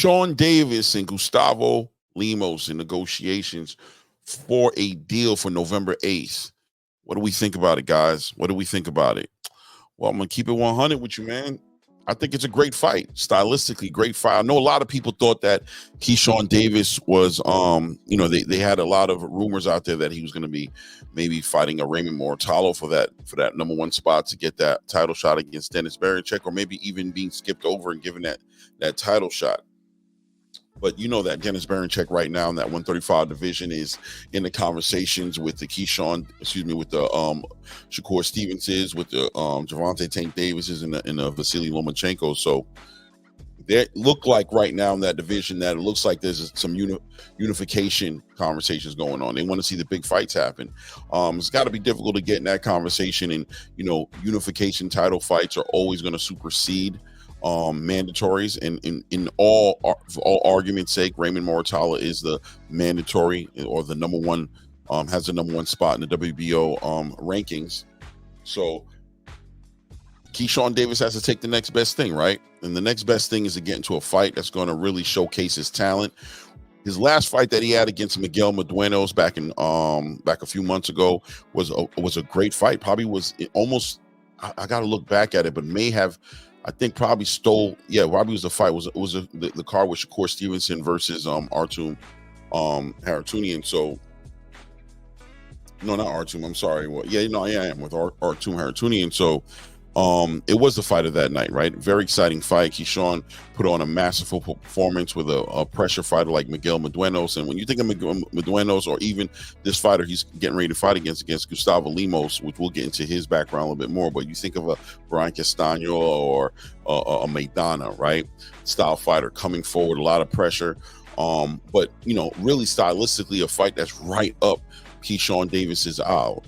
Keyshawn Davis and Gustavo Lemos in negotiations for a deal for November 8th. What do we think about it, guys? What do we think about it? Well, I'm gonna keep it 100 with you, man. I think it's a great fight, stylistically great fight. I know a lot of people thought that Keyshawn Davis was, they had a lot of rumors out there that he was going to be maybe fighting a Raymond Mortalo for that number one spot to get that title shot against Dennis Berinchyk, or maybe even being skipped over and given that title shot. But you know that Dennis Berinchyk right now in that 135 division is in the conversations with the Shakur Stevensons, with the Gervonta Tank Davises and the Vasily Lomachenko. So they look like right now in that division that it looks like there's some unification conversations going on. They want to see the big fights happen. It's got to be difficult to get in that conversation, and unification title fights are always going to supersede mandatories, and in all argument's sake, Raymond Mortala is the mandatory, or the number one, has the number one spot in the WBO rankings. So Keyshawn Davis has to take the next best thing, right? And the next best thing is to get into a fight that's going to really showcase his talent. His last fight that he had against Miguel Meduenos back a few months ago was a great fight. Probably was almost, I got to look back at it, but may have, I think probably stole. Yeah, probably was the fight. It was the card with Shakur Stevenson versus Artem Haratunian. So no, not Artem. I'm sorry. Well, yeah, I am with Artem Haratunian. So it was the fight of that night, right? Very exciting fight. Keyshawn put on a masterful performance with a pressure fighter like Miguel Meduenos. And when you think of Miguel Meduenos, or even this fighter he's getting ready to fight against Gustavo Lemos, which we'll get into his background a little bit more, but you think of a Brian Castano or a Maidana, right? Style fighter coming forward, a lot of pressure. But really stylistically a fight that's right up Keyshawn Davis's aisle.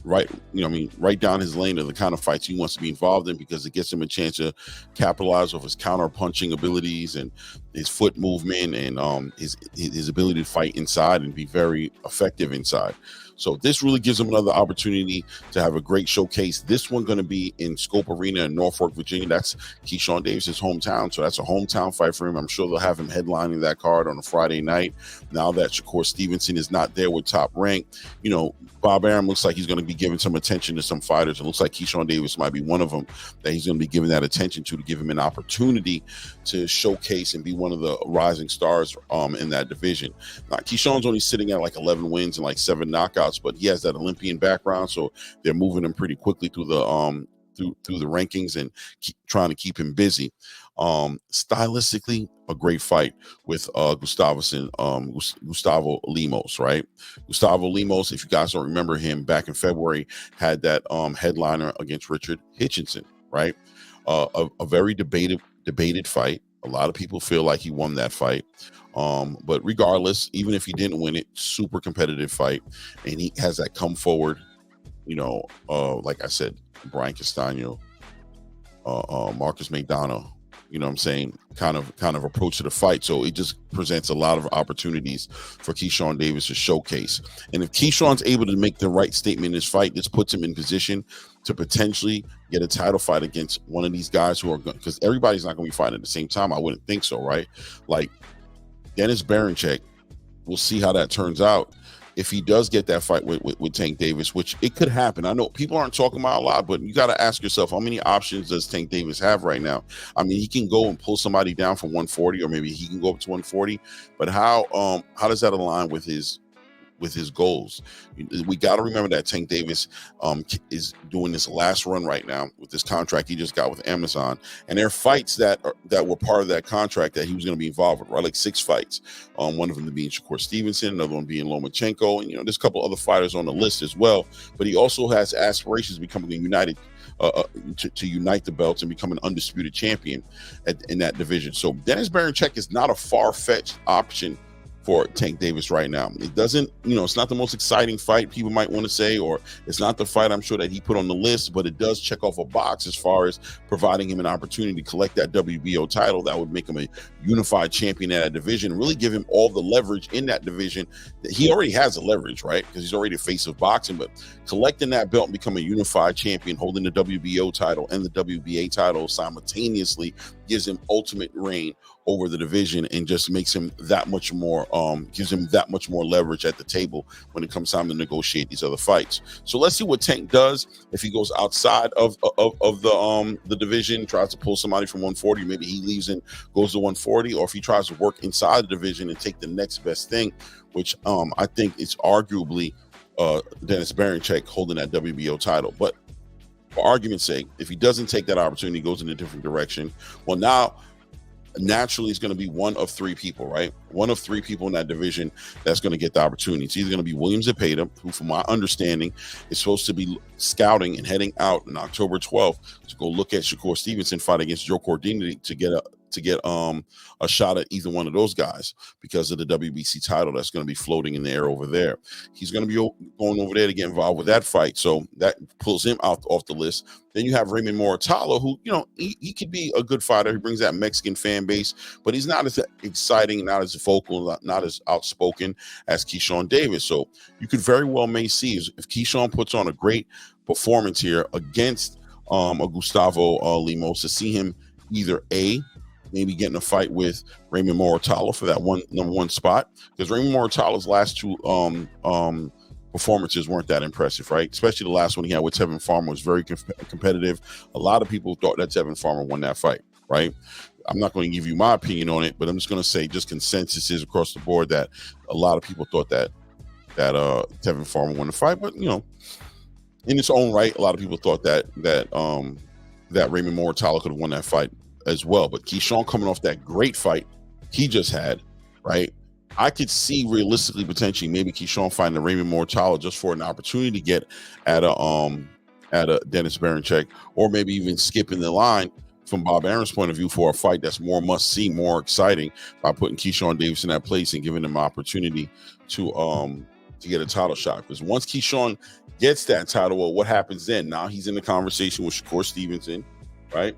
Right down his lane of the kind of fights he wants to be involved in, because it gives him a chance to capitalize off his counter punching abilities and his foot movement and his ability to fight inside and be very effective inside. So this really gives him another opportunity to have a great showcase. This one going to be in Scope Arena in Norfolk, Virginia. That's Keyshawn Davis's hometown. So that's a hometown fight for him. I'm sure they'll have him headlining that card on a Friday night. Now that Shakur Stevenson is not there with Top Rank, Bob Arum looks like he's going to be giving some attention to some fighters. It looks like Keyshawn Davis might be one of them that he's going to be giving that attention to give him an opportunity to showcase and be one of the rising stars in that division. Now, Keyshawn's only sitting at like 11 wins and like 7 knockouts, but he has that Olympian background, so they're moving him pretty quickly through the through the rankings and trying to keep him busy. Stylistically, a great fight with Gustavo Lemos, right? Gustavo Lemos, if you guys don't remember him, back in February had that headliner against Richard Hitchinson, right? A very debated fight. A lot of people feel like he won that fight. But regardless, even if he didn't win it, super competitive fight. And he has that come forward, like I said, Brian Castano, Marcus Maidana, what I'm saying, kind of approach to the fight. So it just presents a lot of opportunities for Keyshawn Davis to showcase. And if Keyshawn's able to make the right statement in this fight, this puts him in position to potentially get a title fight against one of these guys who are going, because everybody's not going to be fighting at the same time. I wouldn't think so, right? Like Dennis Berinchyk, we'll see how that turns out. If he does get that fight with Tank Davis, which it could happen. I know people aren't talking about a lot, but you got to ask yourself, how many options does Tank Davis have right now? I mean, he can go and pull somebody down from 140, or maybe he can go up to 140, but how does that align with his goals? We got to remember that Tank Davis is doing this last run right now with this contract he just got with Amazon, and there are fights that were part of that contract that he was going to be involved with, right? Like 6 fights. One of them being Shakur Stevenson, another one being Lomachenko, and there's a couple other fighters on the list as well. But he also has aspirations of becoming united to unite the belts and become an undisputed champion in that division. So Dennis Berinchyk is not a far-fetched option for Tank Davis right now. It doesn't, it's not the most exciting fight people might want to say, or it's not the fight I'm sure that he put on the list, but it does check off a box as far as providing him an opportunity to collect that WBO title. That would make him a unified champion at that division, really give him all the leverage in that division. He already has the leverage, right? Because he's already a face of boxing, but collecting that belt and becoming a unified champion, holding the WBO title and the WBA title simultaneously, gives him ultimate reign over the division and just makes him that much more, gives him that much more leverage at the table when it comes time to negotiate these other fights. So let's see what Tank does if he goes outside of the division, tries to pull somebody from 140. Maybe he leaves and goes to 140, or if he tries to work inside the division and take the next best thing, which I think it's arguably Dennis Berinchyk holding that WBO title. But for argument's sake, if he doesn't take that opportunity, goes in a different direction, well, now naturally it's going to be one of three people, right? One of three people in that division that's going to get the opportunity. It's either going to be William Zepeda, who from my understanding is supposed to be scouting and heading out on October 12th to go look at Shakur Stevenson fight against Joe Cordini to get a shot at either one of those guys because of the WBC title that's going to be floating in the air over there. He's going to be going over there to get involved with that fight, so that pulls him out off the list. Then you have Raymond Moratalo, who, you know, he could be a good fighter. He brings that Mexican fan base, but he's not as exciting, not as vocal, not as outspoken as Keyshawn Davis. So you could very well may see if Keyshawn puts on a great performance here against a Gustavo Lemos, to see him either maybe getting a fight with Raymond Moratalo for that number one spot, because Raymond Moratalo's last two performances weren't that impressive, right? Especially the last one he had with Tevin Farmer was very competitive. A lot of people thought that Tevin Farmer won that fight, right? I'm not going to give you my opinion on it, but I'm just going to say just consensus is across the board that a lot of people thought that Tevin Farmer won the fight. But, you know, in its own right, a lot of people thought that Raymond Moratalo could have won that fight as well. But Keyshawn coming off that great fight he just had, right? I could see realistically potentially maybe Keyshawn fighting a Raymond Moratalo just for an opportunity to get at a Dennis Berinchyk, or maybe even skipping the line from Bob Arum's point of view for a fight that's more must see, more exciting, by putting Keyshawn Davis in that place and giving him an opportunity to get a title shot. Because once Keyshawn gets that title, well, what happens then? Now he's in the conversation with Shakur Stevenson, right?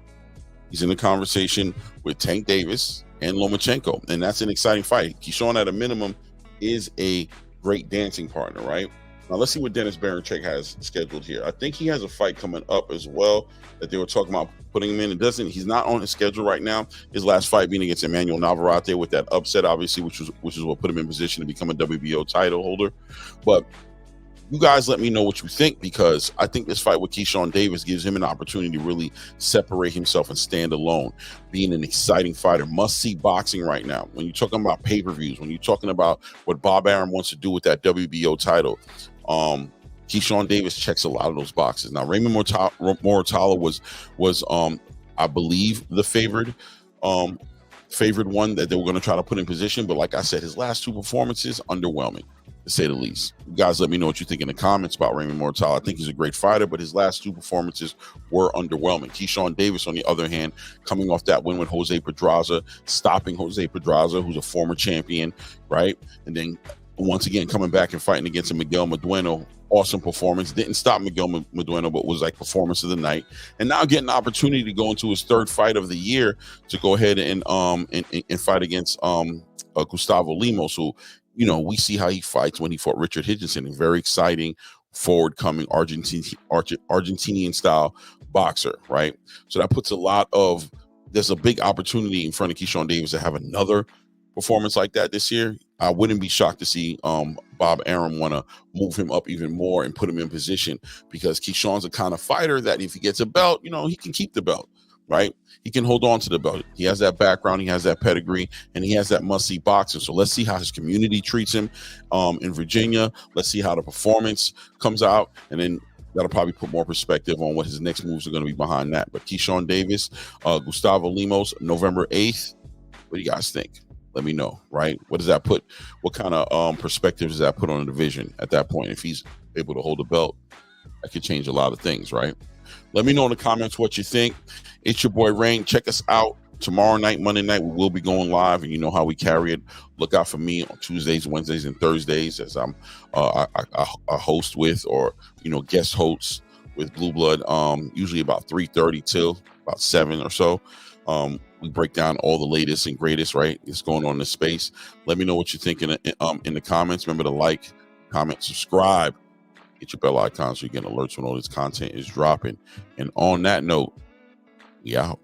He's in the conversation with Tank Davis and Lomachenko, and that's an exciting fight. Keyshawn, at a minimum, is a great dancing partner, right? Now let's see what Dennis Berinchyk has scheduled here. I think he has a fight coming up as well that they were talking about putting him in. He's not on his schedule right now. His last fight being against Emmanuel Navarrete with that upset, obviously, which is what put him in position to become a WBO title holder. But you guys let me know what you think, because I think this fight with Keyshawn Davis gives him an opportunity to really separate himself and stand alone, being an exciting fighter. Must-see boxing right now. When you're talking about pay-per-views, when you're talking about what Bob Arum wants to do with that WBO title, Keyshawn Davis checks a lot of those boxes. Now, Raymond Moratalo was I believe the favored one that they were going to try to put in position, but like I said, his last two performances, underwhelming, to say the least. You guys let me know what you think in the comments about Raymond Moratalo. I think he's a great fighter, but his last two performances were underwhelming. Keyshawn Davis, on the other hand, coming off that win with Jose Pedraza, stopping Jose Pedraza, who's a former champion, right? And then once again coming back and fighting against a Miguel Medueno. Awesome performance. Didn't stop Miguel Medueno, but was like performance of the night. And now getting an opportunity to go into his third fight of the year to go ahead and fight against Gustavo Lemos, who, you know, we see how he fights when he fought Richard Higginson, a very exciting, forward-coming Argentinian style boxer, right? So that puts there's a big opportunity in front of Keyshawn Davis to have another performance like that this year. I wouldn't be shocked to see Bob Arum want to move him up even more and put him in position, because Keyshawn's the kind of fighter that if he gets a belt, you know, he can keep the belt, right? He can hold on to the belt. He has that background, he has that pedigree, and he has that must-see boxing. So let's see how his community treats him in Virginia. Let's see how the performance comes out, and then that'll probably put more perspective on what his next moves are going to be behind that. But Keyshawn Davis, Gustavo Lemos, November 8th. What do you guys think? Let me know, right? What does that put? What kind of perspective does that put on the division at that point? If he's able to hold the belt, that could change a lot of things, right? Let me know in the comments what you think. It's your boy Rain. Check us out tomorrow night, Monday night. We will be going live, and you know how we carry it. Look out for me on Tuesdays, Wednesdays, and Thursdays as I'm a host with, or, you know, guest hosts with Blue Blood. Usually about 3:30 till about 7 or so. We break down all the latest and greatest, right? It's going on in the space. Let me know what you think in the comments. Remember to like, comment, subscribe, hit your bell icon so you get alerts when all this content is dropping. And on that note, we out.